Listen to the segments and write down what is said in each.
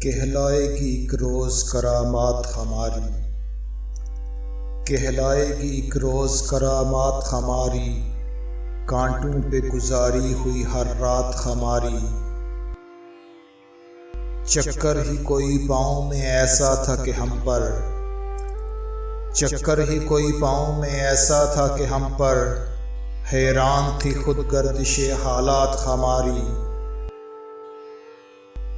کہلائے گی ایک روز کرامات ہماری، کہلائے گی ایک روز کرامات ہماری، کانٹوں پہ گزاری ہوئی ہر رات ہماری۔ چکر ہی کوئی پاؤں میں ایسا تھا کہ ہم پر، چکر ہی کوئی پاؤں میں ایسا تھا کہ ہم پر، حیران تھی خود گردش حالات ہماری۔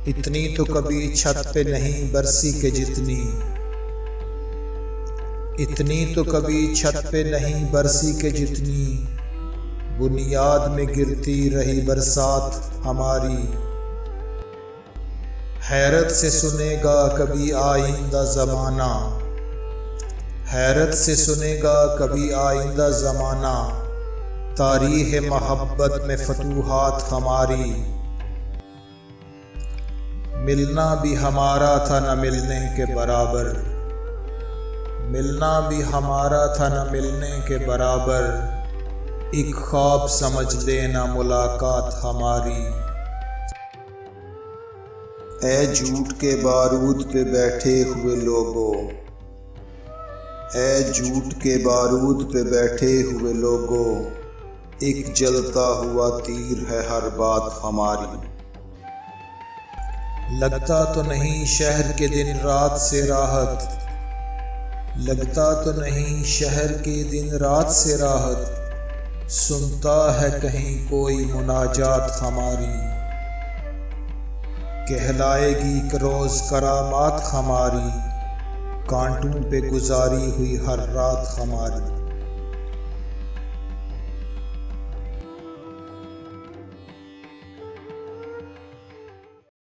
اتنی تو کبھی چھت پہ نہیں برسی کہ جتنی، اتنی تو کبھی چھت پہ نہیں برسی کہ جتنی، بنیاد میں گرتی رہی برسات ہماری۔ حیرت سے سنے گا کبھی آئندہ زمانہ، حیرت سے سنے گا کبھی آئندہ زمانہ، تاریخ محبت میں فتوحات ہماری۔ ملنا بھی ہمارا تھا نہ ملنے کے برابر، ملنا بھی ہمارا تھا نہ ملنے کے برابر، ایک خواب سمجھ لینا ملاقات ہماری۔ اے جھوٹ کے بارود پہ بیٹھے ہوئے لوگو، اے جھوٹ کے بارود پہ بیٹھے ہوئے لوگو، ایک جلتا ہوا تیر ہے ہر بات ہماری۔ لگتا تو نہیں شہر کے دن رات سے راحت، لگتا تو نہیں شہر کے دن رات سے راحت، سنتا ہے کہیں کوئی مناجات ہماری۔ کہلائے گی ایک روز کرامات ہماری، کانٹوں پہ گزاری ہوئی ہر رات ہماری۔